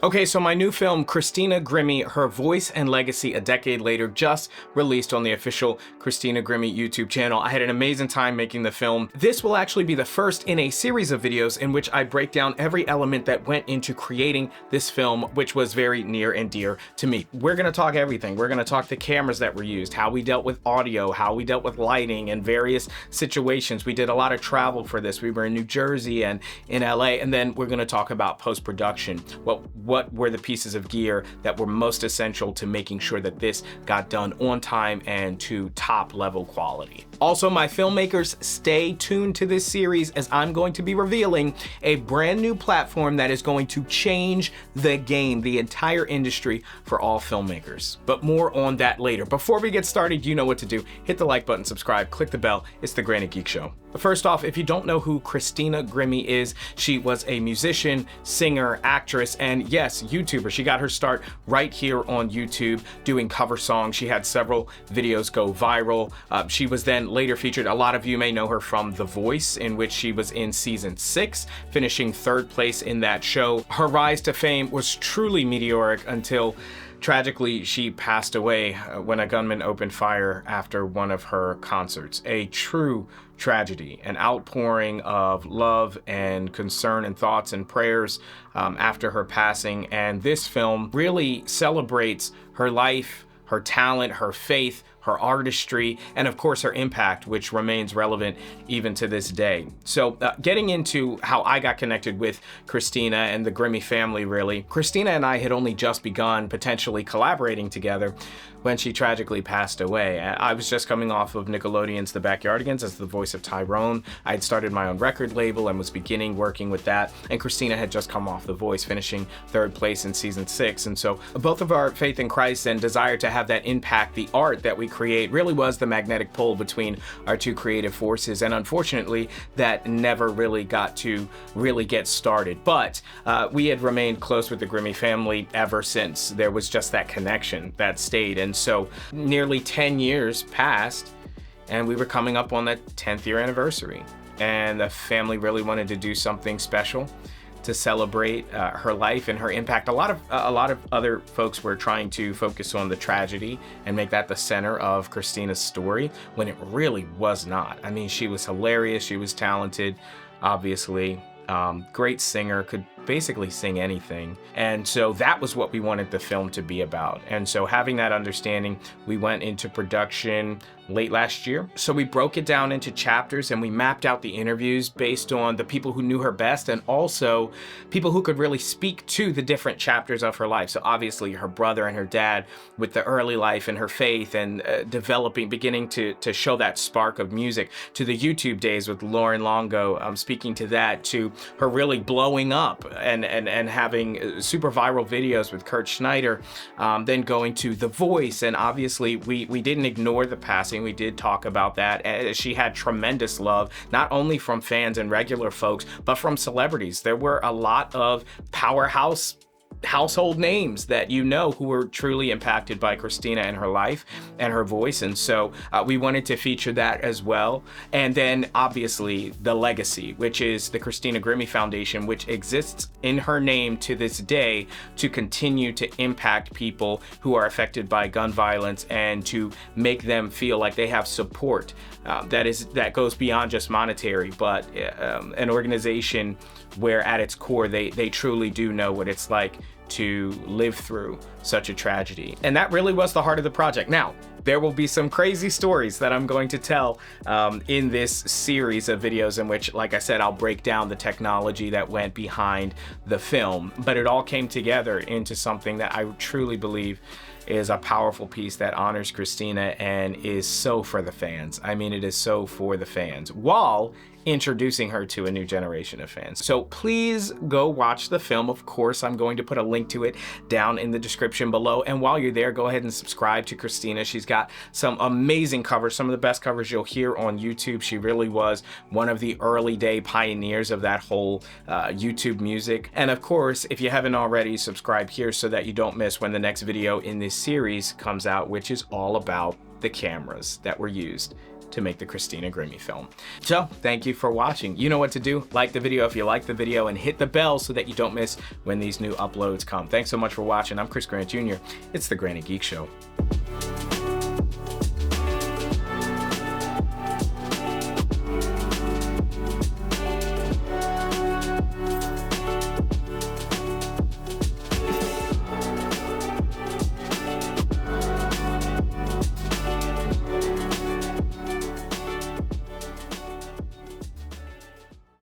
Okay, so my new film, Christina Grimmie, Her Voice and Legacy a Decade Later, just released on the official Christina Grimmie YouTube channel. I had an amazing time making the film. This will actually be the first in a series of videos in which I break down every element that went into creating this film, which was very near and dear to me. We're gonna talk everything. We're gonna talk the cameras that were used, how we dealt with audio, how we dealt with lighting and various situations. We did a lot of travel for this. We were in New Jersey and in LA, and then we're gonna talk about post-production. What were the pieces of gear that were most essential to making sure that this got done on time and to top level quality. Also, my filmmakers, stay tuned to this series as I'm going to be revealing a brand new platform that is going to change the game, the entire industry for all filmmakers. But more on that later. Before we get started, you know what to do. Hit the like button, subscribe, click the bell. It's the Granite Geek Show. First off, if you don't know who Christina Grimmie is, she was a musician, singer, actress, and yes, YouTuber. She got her start right here on YouTube doing cover songs. She had several videos go viral. She was then later featured. A lot of you may know her from The Voice, in which she was in season 6, finishing 3rd place in that show. Her rise to fame was truly meteoric until tragically, she passed away when a gunman opened fire after one of her concerts. A true tragedy, an outpouring of love and concern and thoughts and prayers after her passing. And this film really celebrates her life, her talent, her faith, her artistry, and of course her impact, which remains relevant even to this day. So getting into how I got connected with Christina and the Grimmie family, really. Christina and I had only just begun potentially collaborating together when she tragically passed away. I was just coming off of Nickelodeon's The Backyardigans as the voice of Tyrone. I had started my own record label and was beginning working with that, and Christina had just come off The Voice, finishing 3rd place in season 6. And so both of our faith in Christ and desire to have that impact the art that we create really was the magnetic pull between our two creative forces, and unfortunately that never really got to get started. But we had remained close with the Grimmie family ever since. There was just that connection that stayed. And so nearly 10 years passed and we were coming up on that 10th year anniversary, and the family really wanted to do something special to celebrate her life and her impact. A lot of other folks were trying to focus on the tragedy and make that the center of Christina's story, when it really was not. I mean, she was hilarious, she was talented, obviously, great singer, could basically sing anything. And so that was what we wanted the film to be about. And so having that understanding, we went into production late last year. So we broke it down into chapters and we mapped out the interviews based on the people who knew her best and also people who could really speak to the different chapters of her life. So obviously her brother and her dad with the early life and her faith and beginning to show that spark of music, to the YouTube days with Lauren Longo, speaking to that, to her really blowing up and having super viral videos with Kurt Schneider, then going to The Voice. And obviously we didn't ignore the passing. We did talk about that. She had tremendous love, not only from fans and regular folks, but from celebrities. There were a lot of household names that you know who were truly impacted by Christina and her life and her voice. And so we wanted to feature that as well. And then obviously the legacy, which is the Christina Grimmie Foundation, which exists in her name to this day to continue to impact people who are affected by gun violence and to make them feel like they have support that goes beyond just monetary, but an organization where at its core they truly do know what it's like to live through such a tragedy. And that really was the heart of the project. Now, there will be some crazy stories that I'm going to tell in this series of videos in which, like I said, I'll break down the technology that went behind the film. But it all came together into something that I truly believe is a powerful piece that honors Christina and is so for the fans. I mean, it is so for the fans, while introducing her to a new generation of fans. So please go watch the film. Of course, I'm going to put a link to it down in the description below. And while you're there, go ahead and subscribe to Christina. She's got some amazing covers, some of the best covers you'll hear on YouTube. She really was one of the early day pioneers of that whole YouTube music. And of course, if you haven't already, subscribe here so that you don't miss when the next video in this series comes out, which is all about the cameras that were used to make the Christina Grimmie film. So thank you for watching. You know what to do. Like the video if you like the video, and hit the bell so that you don't miss when these new uploads come. Thanks so much for watching. I'm Chris Grant Jr. It's the Granny Geek Show.